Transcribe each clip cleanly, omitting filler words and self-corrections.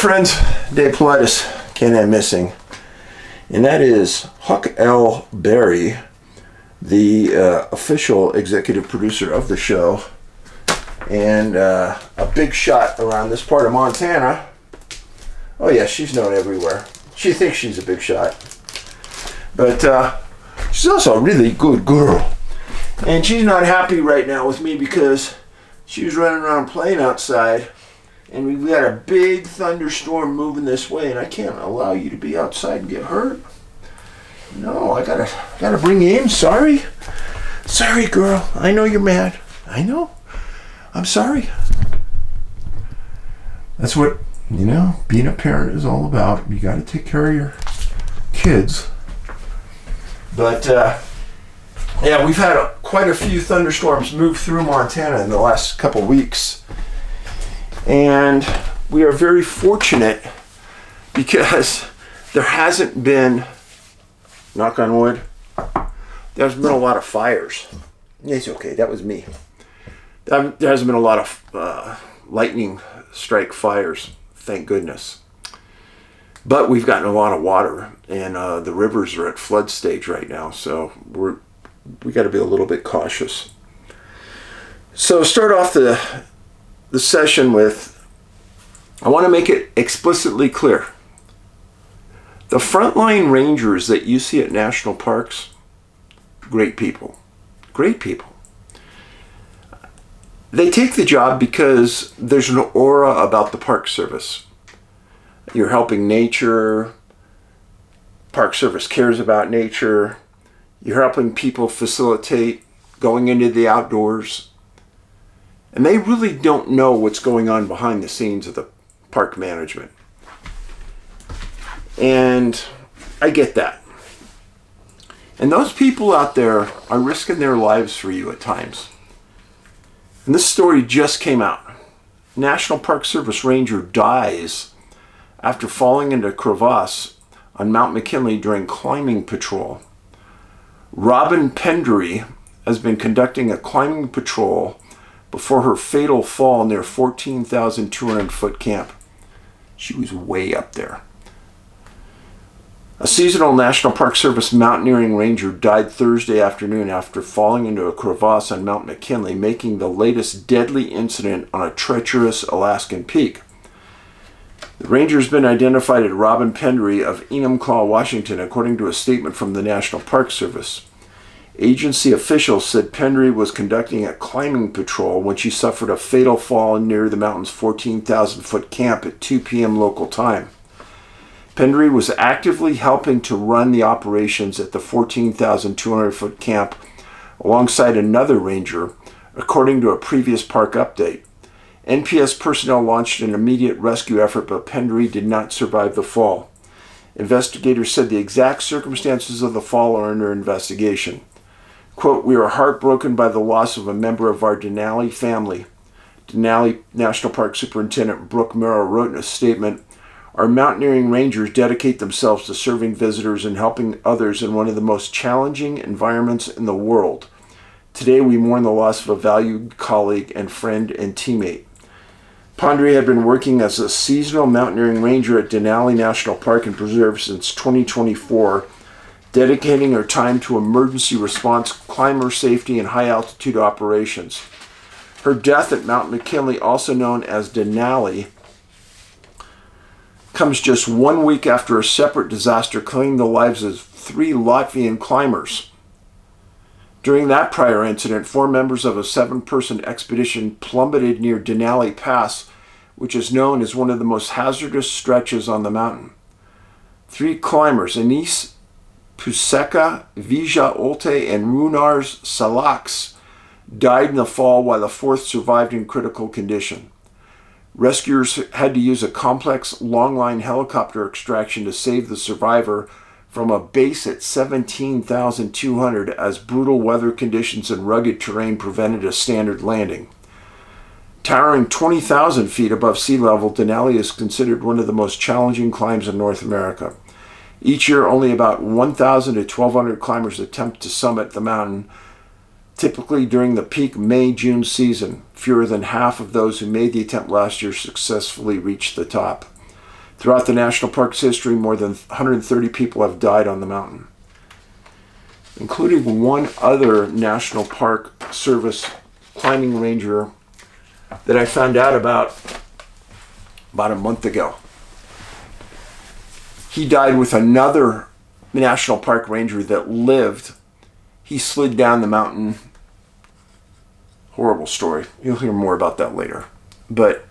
friends, David Paulides, Can't Missing, and that is Huck L. Berry, the official executive producer of the show, and a big shot around this part of Montana. Oh yeah, she's known everywhere. She thinks she's a big shot, but she's also a really good girl, and she's not happy right now with me because she was running around playing outside, and we've got a big thunderstorm moving this way, and I can't allow you to be outside and get hurt. No, I gotta bring you in. Sorry, girl. I know you're mad. I know. I'm sorry. That's what, being a parent is all about. You got to take care of your kids. But yeah, we've had quite a few thunderstorms move through Montana in the last couple weeks. And we are very fortunate because there hasn't been, knock on wood, there's been a lot of fires. It's okay, that was me. There hasn't been a lot of lightning strike fires, thank goodness. But we've gotten a lot of water, and the rivers are at flood stage right now, so we got to be a little bit cautious. So start off the session with, I want to make it explicitly clear. The frontline rangers that you see at national parks, great people. Great people. They take the job because there's an aura about the Park Service. You're helping nature. Park Service cares about nature. You're helping people facilitate going into the outdoors. And they really don't know what's going on behind the scenes of the park management. And I get that. And those people out there are risking their lives for you at times. And this story just came out. National Park Service ranger dies after falling into a crevasse on Mount McKinley during climbing patrol. Robin Pendry has been conducting a climbing patrol before her fatal fall near 14,200 foot camp. She was way up there. A seasonal National Park Service mountaineering ranger died Thursday afternoon after falling into a crevasse on Mount McKinley, making the latest deadly incident on a treacherous Alaskan peak. The ranger has been identified as Robin Pendry of Enumclaw, Washington, according to a statement from the National Park Service. Agency officials said Pendry was conducting a climbing patrol when she suffered a fatal fall near the mountain's 14,000 foot camp at 2 p.m. local time. Pendry was actively helping to run the operations at the 14,200 foot camp alongside another ranger, according to a previous park update. NPS personnel launched an immediate rescue effort, but Pendry did not survive the fall. Investigators said the exact circumstances of the fall are under investigation. Quote, "We are heartbroken by the loss of a member of our Denali family." Denali National Park Superintendent Brooke Merrill wrote in a statement, "Our mountaineering rangers dedicate themselves to serving visitors and helping others in one of the most challenging environments in the world. Today we mourn the loss of a valued colleague and friend and teammate." Pendry had been working as a seasonal mountaineering ranger at Denali National Park and Preserve since 2024, dedicating her time to emergency response, climber safety, and high-altitude operations. Her death at Mount McKinley, also known as Denali, comes just 1 week after a separate disaster claimed the lives of 3 Latvian climbers. During that prior incident, 4 members of a 7-person expedition plummeted near Denali Pass, which is known as one of the most hazardous stretches on the mountain. 3 climbers, Anis Puseka, Vija Olte, and Runars Salaks, died in the fall while the 4th survived in critical condition. Rescuers had to use a complex long-line helicopter extraction to save the survivor from a base at 17,200 as brutal weather conditions and rugged terrain prevented a standard landing. Towering 20,000 feet above sea level, Denali is considered one of the most challenging climbs in North America. Each year, only about 1,000 to 1,200 climbers attempt to summit the mountain, typically during the peak May-June season. Fewer than half of those who made the attempt last year successfully reached the top. Throughout the national park's history, more than 130 people have died on the mountain, including one other National Park Service climbing ranger that I found out about a month ago. He died with another National Park ranger that lived. He slid down the mountain. Horrible story. You'll hear more about that later. But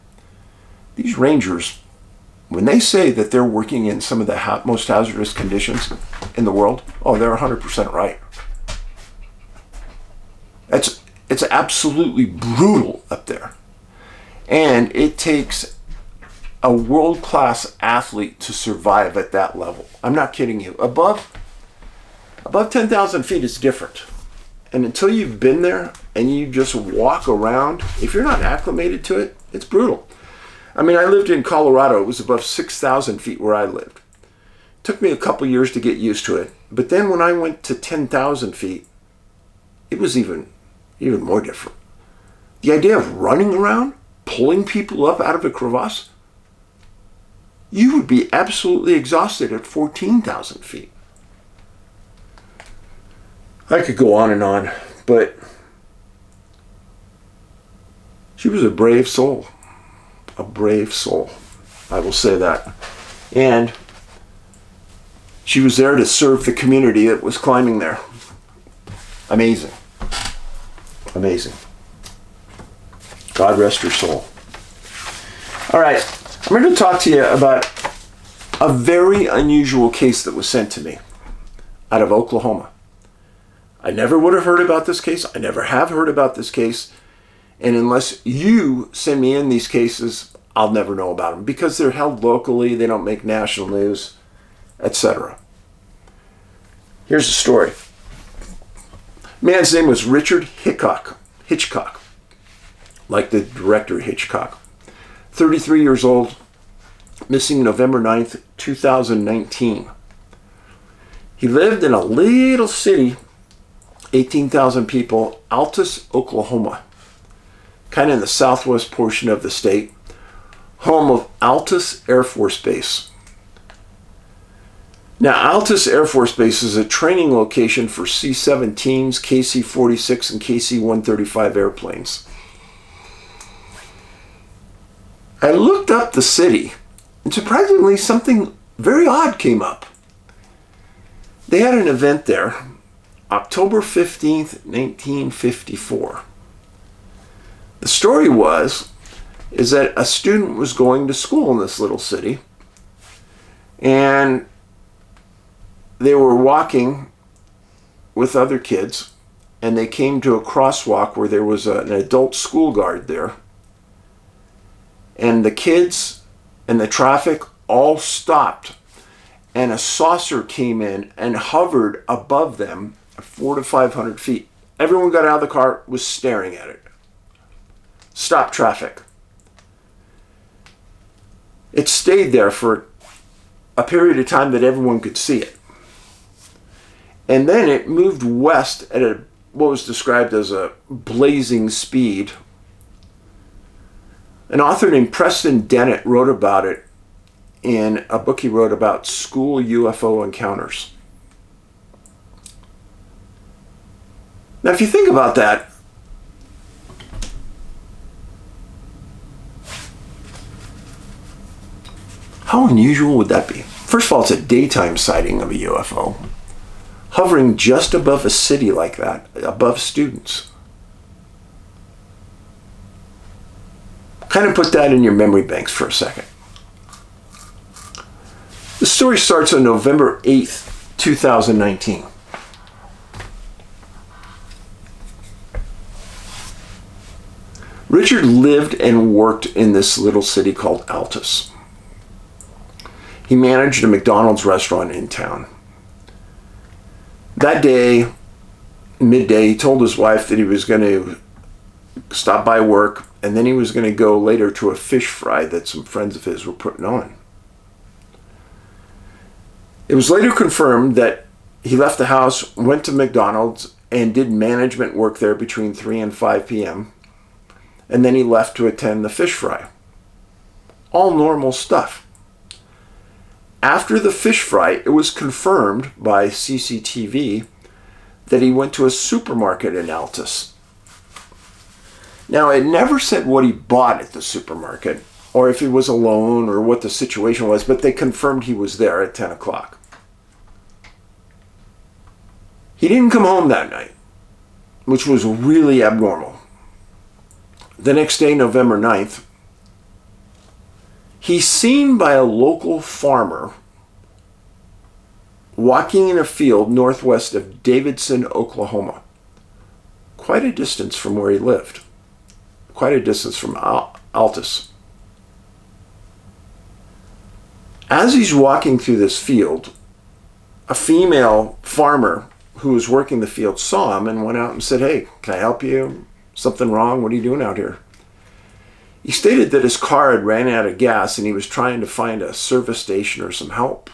these rangers, when they say that they're working in some of the most hazardous conditions in the world, oh, they're 100% right. It's absolutely brutal up there. And it takes a world-class athlete to survive at that level. I'm not kidding you. Above 10,000 feet is different. And until you've been there and you just walk around, if you're not acclimated to it, it's brutal. I mean, I lived in Colorado. It was above 6,000 feet where I lived. It took me a couple years to get used to it. But then when I went to 10,000 feet, it was even more different. The idea of running around, pulling people up out of a crevasse, you would be absolutely exhausted at 14,000 feet. I could go on, but she was a brave soul. A brave soul. I will say that. And she was there to serve the community that was climbing there. Amazing. Amazing. God rest her soul. All right. I'm going to talk to you about a very unusual case that was sent to me out of Oklahoma. I never would have heard about this case. I never have heard about this case. And unless you send me in these cases, I'll never know about them because they're held locally. They don't make national news, etc. Here's the story. Man's name was Richard Hitchcock, like the director Hitchcock. 33 years old, missing November 9th, 2019. He lived in a little city, 18,000 people, Altus, Oklahoma, kind of in the southwest portion of the state, home of Altus Air Force Base. Now, Altus Air Force Base is a training location for C-17s, KC-46, and KC-135 airplanes. I looked up the city, and surprisingly, something very odd came up. They had an event there, October 15th, 1954. The story is that a student was going to school in this little city, and they were walking with other kids, and they came to a crosswalk where there was an adult school guard there. And the kids and the traffic all stopped, and a saucer came in and hovered above them at 400 to 500 feet. Everyone got out of the car, was staring at it. Stop traffic. It stayed there for a period of time that everyone could see it. And then it moved west at what was described as a blazing speed. An author named Preston Dennett wrote about it in a book he wrote about school UFO encounters. Now, if you think about that, how unusual would that be? First of all, it's a daytime sighting of a UFO, hovering just above a city like that, above students. Kind of put that in your memory banks for a second. The story starts on November 8th, 2019. Richard lived and worked in this little city called Altus. He managed a McDonald's restaurant in town. That day, midday, he told his wife that he was going to stop by work, and then he was going to go later to a fish fry that some friends of his were putting on. It was later confirmed that he left the house, went to McDonald's, and did management work there between 3 and 5 p.m., and then he left to attend the fish fry. All normal stuff. After the fish fry, it was confirmed by CCTV that he went to a supermarket in Altus. Now, it never said what he bought at the supermarket, or if he was alone, or what the situation was, but they confirmed he was there at 10 o'clock. He didn't come home that night, which was really abnormal. The next day, November 9th, he's seen by a local farmer walking in a field northwest of Davidson, Oklahoma. Quite a distance from where he lived. Quite a distance from Altus. As he's walking through this field, a female farmer who was working the field saw him and went out and said, "Hey, can I help you? Something wrong? What are you doing out here?" He stated that his car had ran out of gas and he was trying to find a service station or some help.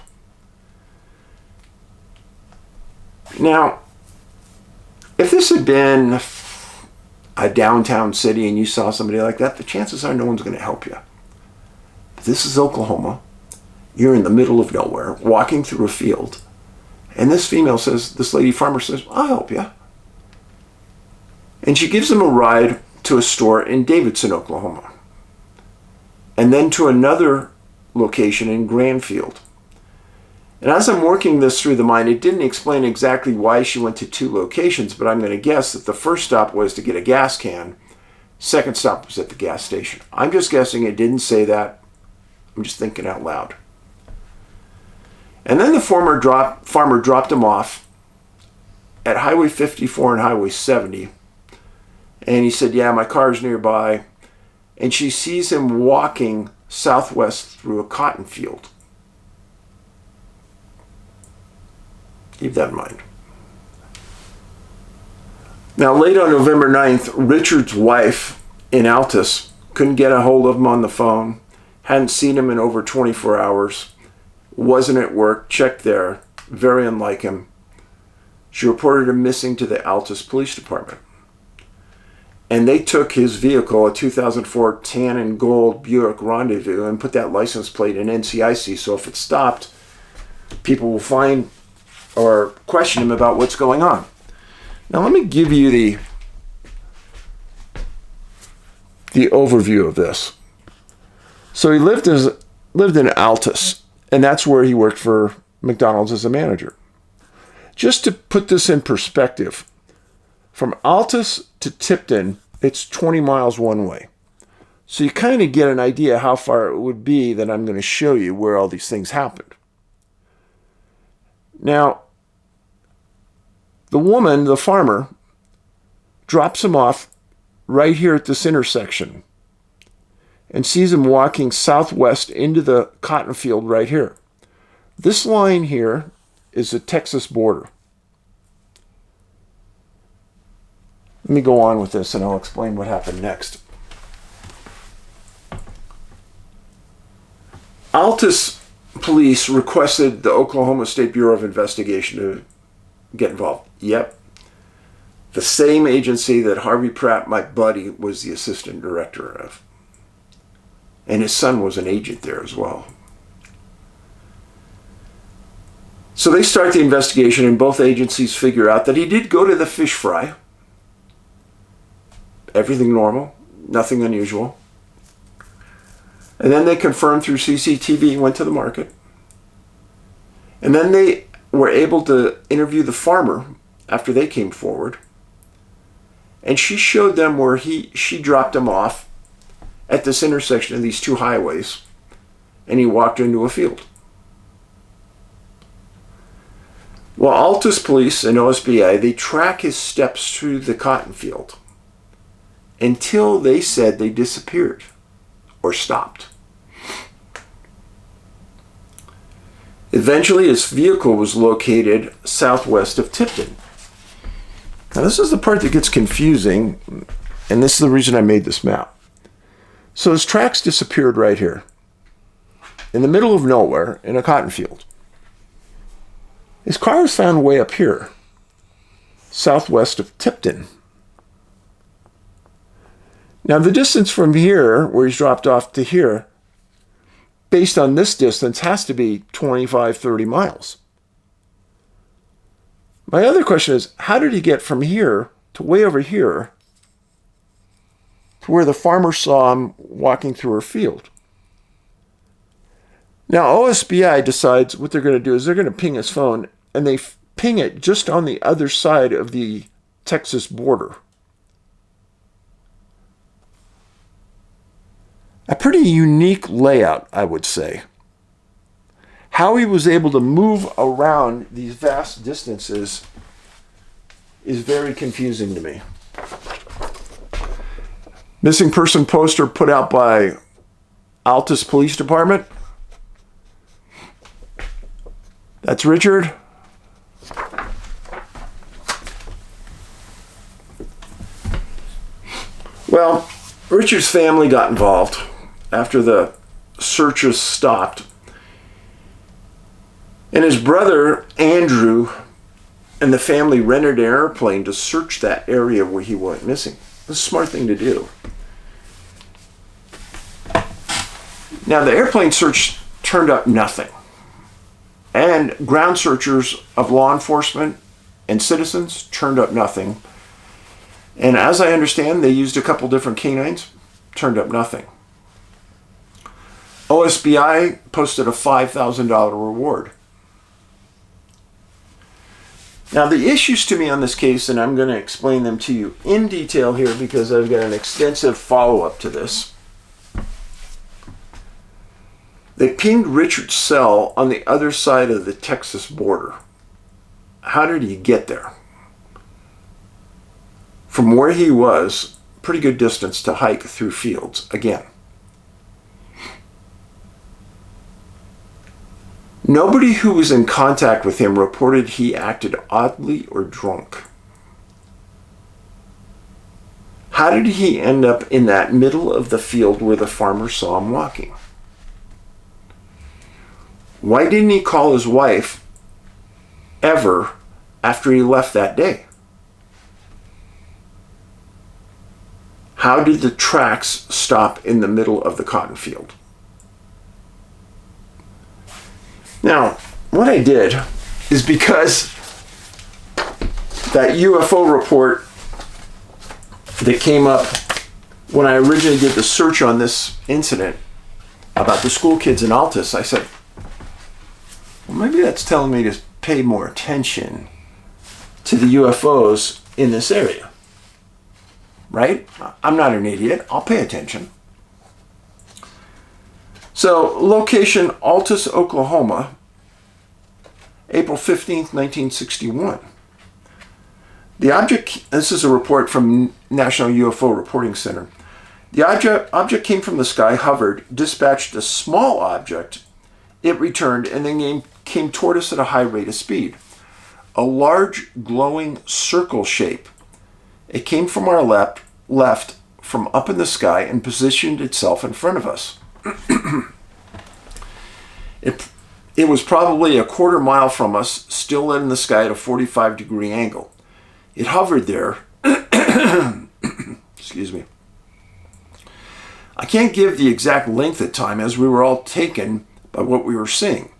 Now, if this had been a downtown city and you saw somebody like that, the chances are no one's going to help you. This is Oklahoma. You're in the middle of nowhere, walking through a field, and this female says, this lady farmer says, "I'll help you." And she gives him a ride to a store in Davidson, Oklahoma, and then to another location in Granfield. And as I'm working this through the mind, it didn't explain exactly why she went to two locations, but I'm going to guess that the first stop was to get a gas can. Second stop was at the gas station. I'm just guessing. It didn't say that. I'm just thinking out loud. And then the farmer dropped him off at Highway 54 and Highway 70. And he said, "Yeah, my car's nearby." And she sees him walking southwest through a cotton field. Keep that in mind. Now, late on November 9th, Richard's wife in Altus couldn't get a hold of him on the phone, hadn't seen him in over 24 hours, wasn't at work, checked there, very unlike him. She reported him missing to the Altus Police Department. And they took his vehicle, a 2004 tan and gold Buick Rendezvous, and put that license plate in NCIC, so if it stopped, people will find or question him about what's going on. Now let me give you the overview of this. So he lived in Altus, and that's where he worked for McDonald's as a manager. Just to put this in perspective, from Altus to Tipton, it's 20 miles one way. So you kind of get an idea how far it would be that I'm going to show you where all these things happened. Now, the woman, the farmer, drops him off right here at this intersection and sees him walking southwest into the cotton field right here. This line here is the Texas border. Let me go on with this and I'll explain what happened next. Altus police requested the Oklahoma State Bureau of Investigation to get involved. Yep. The same agency that Harvey Pratt, my buddy, was the assistant director of. And his son was an agent there as well. So they start the investigation and both agencies figure out that he did go to the fish fry. Everything normal, nothing unusual. And then they confirmed through CCTV he went to the market. And then they were able to interview the farmer after they came forward. And she showed them where she dropped him off at this intersection of these two highways. And he walked into a field. Well, Altus Police and OSBI, they track his steps through the cotton field until they said they disappeared or stopped. Eventually, his vehicle was located southwest of Tipton. Now, this is the part that gets confusing, and this is the reason I made this map. So his tracks disappeared right here, in the middle of nowhere, in a cotton field. His car was found way up here, southwest of Tipton. Now, the distance from here, where he's dropped off, to here, based on this distance, has to be 25, 30 miles. My other question is, how did he get from here to way over here to where the farmer saw him walking through her field? Now, OSBI decides what they're going to do is they're going to ping his phone, and they ping it just on the other side of the Texas border. A pretty unique layout, I would say. How he was able to move around these vast distances is very confusing to me. Missing person poster put out by Altus Police Department. That's Richard. Well, Richard's family got involved after the searches stopped. And his brother, Andrew, and the family rented an airplane to search that area where he went missing. It was a smart thing to do. Now, the airplane search turned up nothing. And ground searchers of law enforcement and citizens turned up nothing. And as I understand, they used a couple different canines, turned up nothing. OSBI posted a $5,000 reward. Now, the issues to me on this case, and I'm going to explain them to you in detail here because I've got an extensive follow-up to this. They pinged Richard's cell on the other side of the Texas border. How did he get there? From where he was, pretty good distance to hike through fields again. Nobody who was in contact with him reported he acted oddly or drunk. How did he end up in that middle of the field where the farmer saw him walking? Why didn't he call his wife ever after he left that day? How did the tracks stop in the middle of the cotton field? Now, what I did is because that UFO report that came up when I originally did the search on this incident about the school kids in Altus, I said, well, maybe that's telling me to pay more attention to the UFOs in this area. Right? I'm not an idiot. I'll pay attention. So, location Altus, Oklahoma, April 15th, 1961. The object, this is a report from National UFO Reporting Center. The object came from the sky, hovered, dispatched a small object. It returned and then came toward us at a high rate of speed. A large glowing circle shape. It came from our left from up in the sky and positioned itself in front of us. It was probably a quarter mile from us, still in the sky at a 45-degree angle. It hovered there. Excuse me. I can't give the exact length of time as we were all taken by what we were seeing.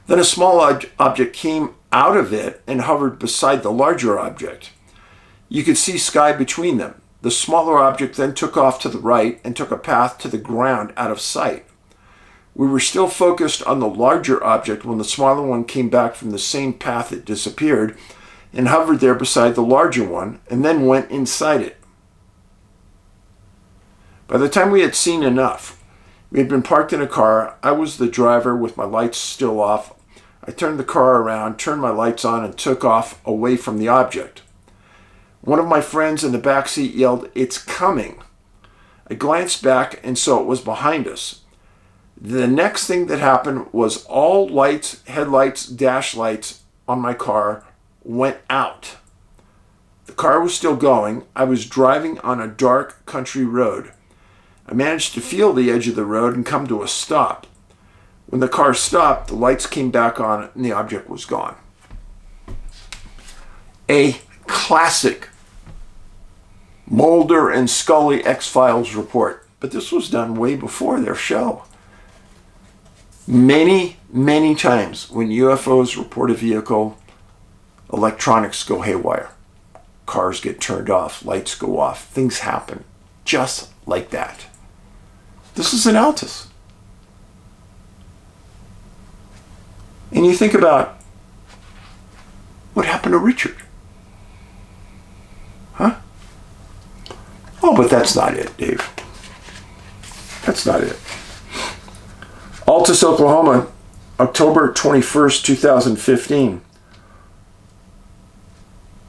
Then a small object came out of it and hovered beside the larger object. You could see sky between them. The smaller object then took off to the right and took a path to the ground out of sight. We were still focused on the larger object when the smaller one came back from the same path it disappeared and hovered there beside the larger one and then went inside it. By the time we had seen enough, we had been parked in a car. I was the driver with my lights still off. I turned the car around, turned my lights on, and took off away from the object. One of my friends in the back seat yelled, "It's coming." I glanced back and saw it was behind us. The next thing that happened was all lights, headlights, dash lights on my car went out. The car was still going. I was driving on a dark country road. I managed to feel the edge of the road and come to a stop. When the car stopped, the lights came back on and the object was gone. A classic Mulder and Scully X-Files report. But this was done way before their show. Many, many times when UFOs report a vehicle, electronics go haywire. Cars get turned off, lights go off, things happen just like that. This is an Altus. And you think about what happened to Richard. Huh? Oh, but that's not it, Dave. That's not it. Altus, Oklahoma, October 21st, 2015.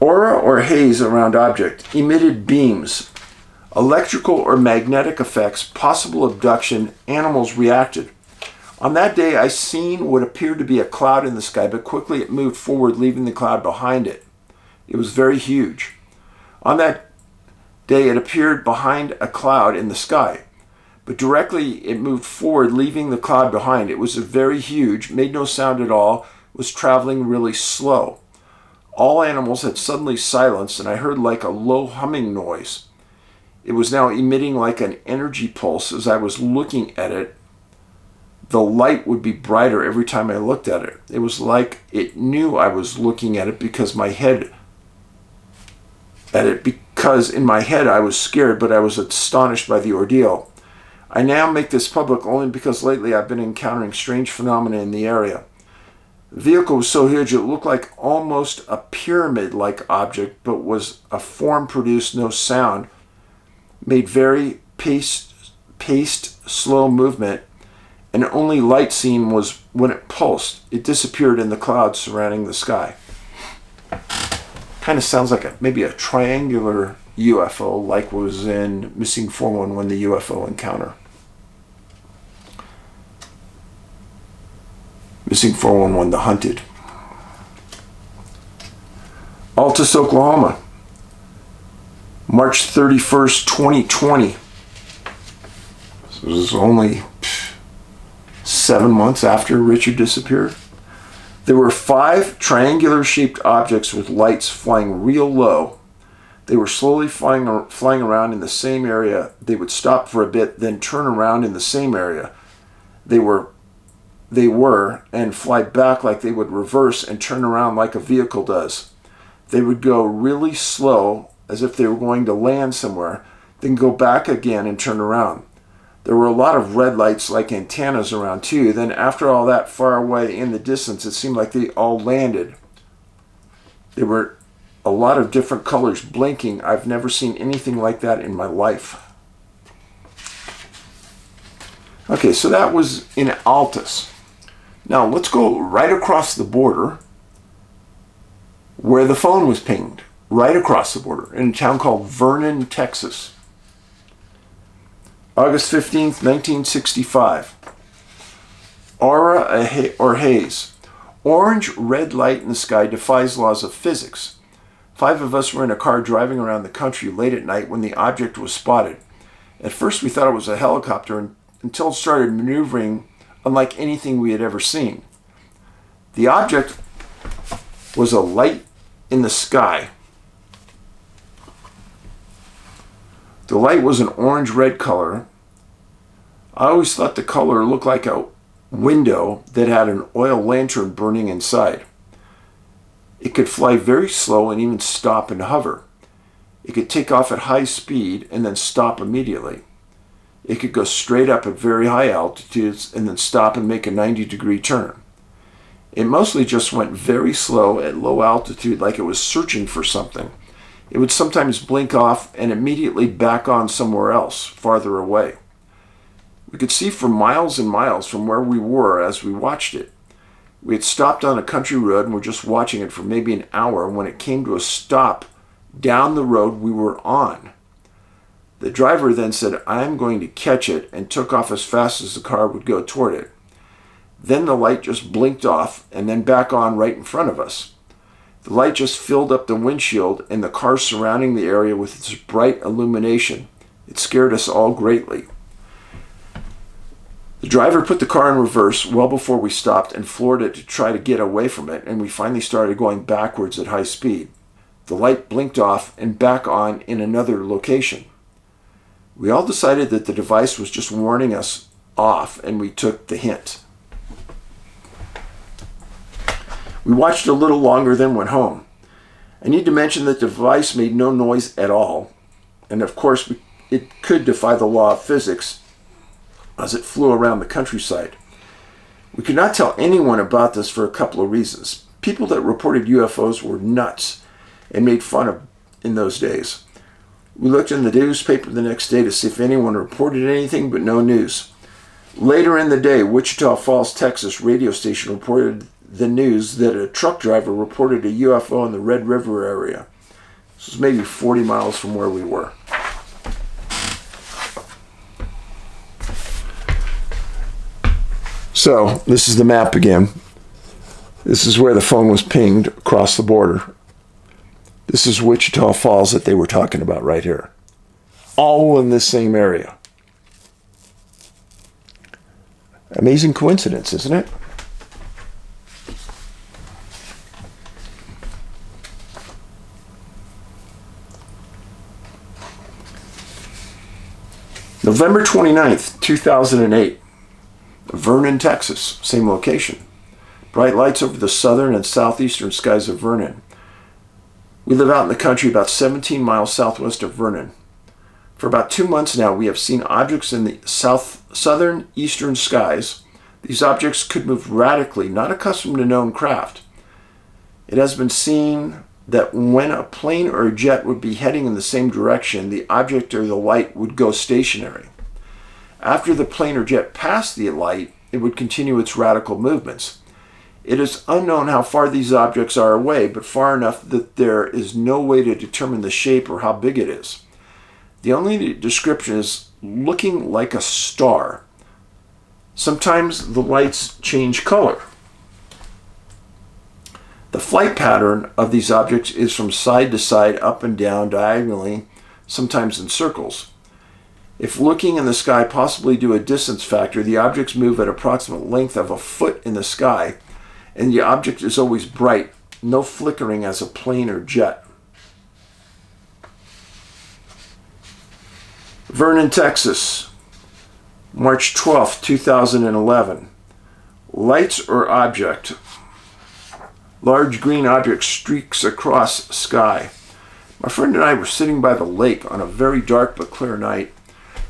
Aura or haze around object, emitted beams, electrical or magnetic effects, possible abduction, animals reacted. On that day, I seen what appeared to be a cloud in the sky, but quickly it moved forward, leaving the cloud behind it. It was very huge. On that day, it appeared behind a cloud in the sky, but directly it moved forward, leaving the cloud behind. It was very huge, made no sound at all, was traveling really slow. All animals had suddenly silenced, and I heard like a low humming noise. It was now emitting like an energy pulse. As I was looking at it, the light would be brighter every time I looked at it. It was like it knew I was looking at it because in my head I was scared, but I was astonished by the ordeal. I now make this public only because lately I've been encountering strange phenomena in the area. The vehicle was so huge it looked like almost a pyramid-like object, but was a form produced no sound, made very paced slow movement, and only light seen was when it pulsed. It disappeared in the clouds surrounding the sky. Kind of sounds like maybe a triangular UFO, like was in Missing 411, the UFO encounter. Missing 411, the hunted. Altus, Oklahoma, March 31st, 2020. So this is only 7 months after Richard disappeared. There were 5 triangular-shaped objects with lights flying real low. They were slowly flying around in the same area. They would stop for a bit, then turn around in the same area. They were and fly back like they would reverse and turn around like a vehicle does. They would go really slow, as if they were going to land somewhere, then go back again and turn around. There were a lot of red lights like antennas around too. Then after all that, far away in the distance, it seemed like they all landed. There were a lot of different colors blinking. I've never seen anything like that in my life. Okay, so that was in Altus. Now let's go right across the border where the phone was pinged. Right across the border in a town called Vernon, Texas. August 15th, 1965. Aura or haze. Orange red light in the sky defies laws of physics. 5 of us were in a car driving around the country late at night when the object was spotted. At first we thought it was a helicopter until it started maneuvering unlike anything we had ever seen. The object was a light in the sky. The light was an orange-red color. I always thought the color looked like a window that had an oil lantern burning inside. It could fly very slow and even stop and hover. It could take off at high speed and then stop immediately. It could go straight up at very high altitudes and then stop and make a 90-degree turn. It mostly just went very slow at low altitude, like it was searching for something. It would sometimes blink off and immediately back on somewhere else, farther away. We could see for miles and miles from where we were as we watched it. We had stopped on a country road and were just watching it for maybe an hour when it came to a stop down the road we were on. The driver then said, "I'm going to catch it," and took off as fast as the car would go toward it. Then the light just blinked off and then back on right in front of us. The light just filled up the windshield and the car surrounding the area with its bright illumination. It scared us all greatly. The driver put the car in reverse well before we stopped and floored it to try to get away from it, and we finally started going backwards at high speed. The light blinked off and back on in another location. We all decided that the device was just warning us off, and we took the hint. We watched a little longer, then went home. I need to mention that the device made no noise at all, and of course it could defy the law of physics as it flew around the countryside. We could not tell anyone about this for a couple of reasons. People that reported UFOs were nuts and made fun of in those days. We looked in the newspaper the next day to see if anyone reported anything, but no news. Later in the day, Wichita Falls, Texas radio station reported the news that a truck driver reported a UFO in the Red River area. This was maybe 40 miles from where we were. So, this is the map again. This is where the phone was pinged across the border. This is Wichita Falls that they were talking about right here. All in this same area. Amazing coincidence, isn't it? November 29th, 2008. Vernon, Texas. Same location. Bright lights over the southern and southeastern skies of Vernon. We live out in the country about 17 miles southwest of Vernon. For about 2 months now, we have seen objects in the southern eastern skies. These objects could move radically, not accustomed to known craft. It has been seen that when a plane or a jet would be heading in the same direction, the object or the light would go stationary. After the plane or jet passed the light, it would continue its radical movements. It is unknown how far these objects are away, but far enough that there is no way to determine the shape or how big it is. The only description is looking like a star. Sometimes the lights change color. The flight pattern of these objects is from side to side, up and down, diagonally, sometimes in circles. If looking in the sky possibly due a distance factor, the objects move at approximate length of a foot in the sky, and the object is always bright, no flickering as a plane or jet. Vernon, Texas, March 12, 2011. Lights or object. Large green object streaks across sky. My friend and I were sitting by the lake on a very dark but clear night.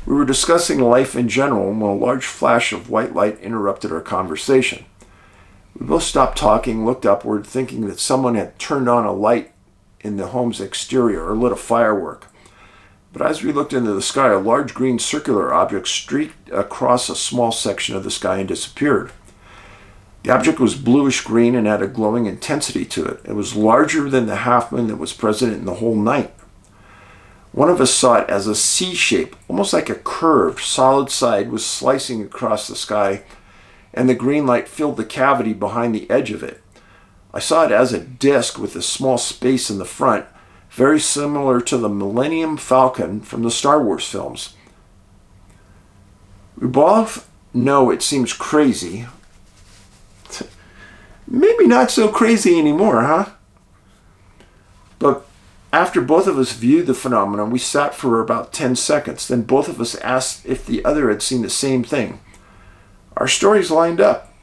We were discussing life in general when a large flash of white light interrupted our conversation. We both stopped talking, looked upward, thinking that someone had turned on a light in the home's exterior or lit a firework. But as we looked into the sky, a large green circular object streaked across a small section of the sky and disappeared. The object was bluish-green and had a glowing intensity to it. It was larger than the half moon that was present in the whole night. One of us saw it as a C shape, almost like a curved, solid side was slicing across the sky, and the green light filled the cavity behind the edge of it. I saw it as a disc with a small space in the front, very similar to the Millennium Falcon from the Star Wars films. We both know it seems crazy. Maybe not so crazy anymore, huh? But after both of us viewed the phenomenon, we sat for about 10 seconds. Then both of us asked if the other had seen the same thing. Our stories lined up.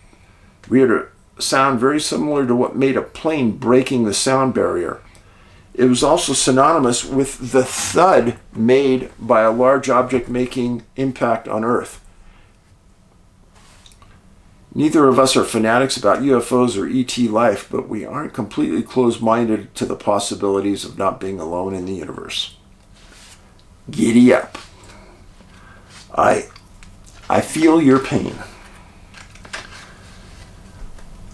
We heard a sound very similar to what made a plane breaking the sound barrier. It was also synonymous with the thud made by a large object making impact on Earth. Neither of us are fanatics about UFOs or ET life, but we aren't completely closed-minded to the possibilities of not being alone in the universe. Giddy up. I feel your pain.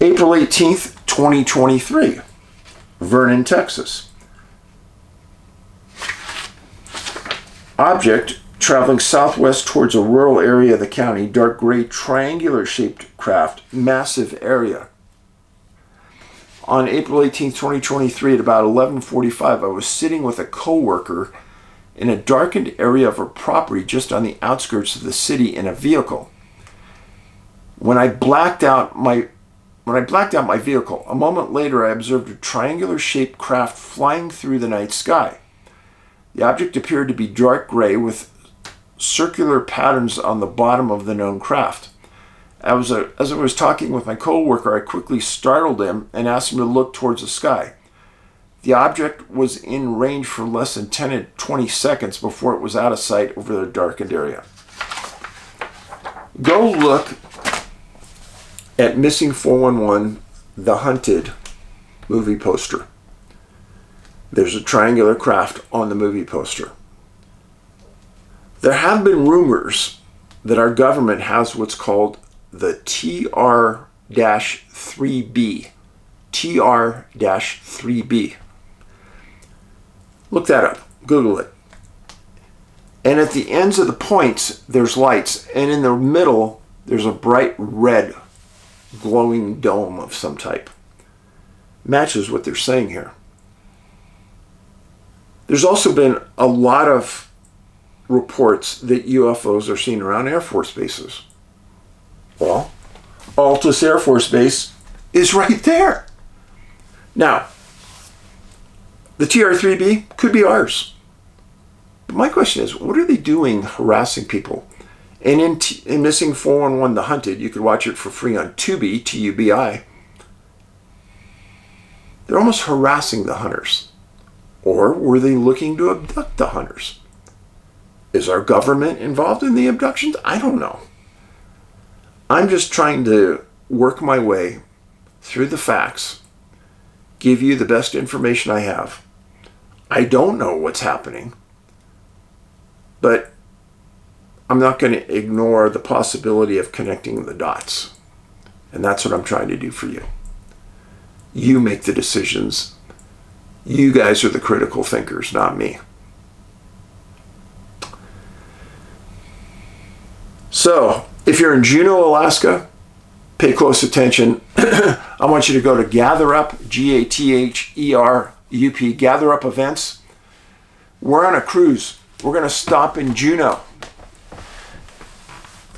April 18th, 2023. Vernon, Texas. Object traveling southwest towards a rural area of the county, dark gray, triangular-shaped craft, massive area. On April 18, 2023, at about 11:45, I was sitting with a coworker in a darkened area of a property just on the outskirts of the city in a vehicle. When I blacked out my vehicle, a moment later I observed a triangular-shaped craft flying through the night sky. The object appeared to be dark gray with circular patterns on the bottom of the known craft. As I was talking with my coworker, I quickly startled him and asked him to look towards the sky. The object was in range for less than 10 to 20 seconds before it was out of sight over the darkened area. Go look at Missing 411, The Hunted movie poster. There's a triangular craft on the movie poster. There have been rumors that our government has what's called the TR-3B. TR-3B. Look that up. Google it. And at the ends of the points, there's lights. And in the middle, there's a bright red glowing dome of some type. Matches what they're saying here. There's also been a lot of reports that UFOs are seen around Air Force bases. Well, Altus Air Force Base is right there. Now, the TR-3B could be ours. But my question is, what are they doing harassing people? And in Missing 411, The Hunted, you could watch it for free on Tubi, T-U-B-I. They're almost harassing the hunters. Or were they looking to abduct the hunters? Is our government involved in the abductions? I don't know. I'm just trying to work my way through the facts, give you the best information I have. I don't know what's happening, but I'm not going to ignore the possibility of connecting the dots. And that's what I'm trying to do for you. You make the decisions. You guys are the critical thinkers, not me. So, if you're in Juneau, Alaska, pay close attention. I want you to go to GatherUp, GATHERUP, GatherUp events. We're on a cruise. We're going to stop in Juneau.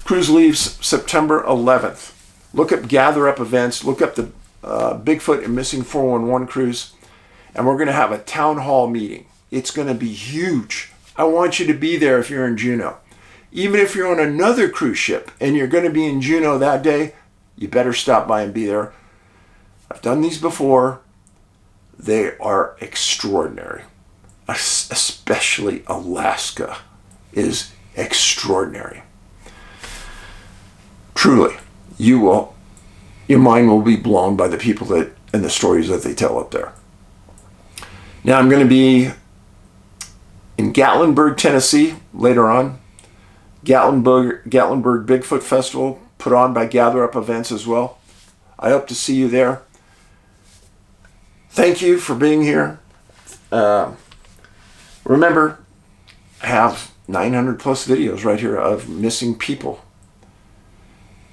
Cruise leaves September 11th. Look up GatherUp events. Look up the Bigfoot and Missing 411 cruise. And we're going to have a town hall meeting. It's going to be huge. I want you to be there if you're in Juneau. Even if you're on another cruise ship and you're going to be in Juneau that day, you better stop by and be there. I've done these before. They are extraordinary. Especially Alaska is extraordinary. Truly, your mind will be blown by the people that and the stories that they tell up there. Now I'm going to be in Gatlinburg, Tennessee later on. Gatlinburg Bigfoot Festival put on by GatherUp Events as well. I hope to see you there. Thank you for being here. Remember, I have 900 plus videos right here of missing people.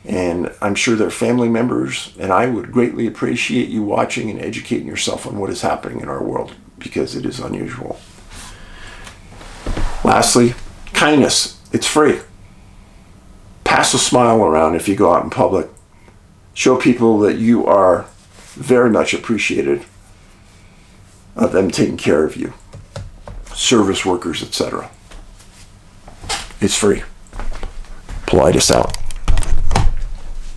And I'm sure they're family members, and I would greatly appreciate you watching and educating yourself on what is happening in our world, because it is unusual. Lastly, kindness. It's free. Pass a smile around if you go out in public. Show people that you are very much appreciated of them taking care of you. Service workers, etc. It's free. Paulides out.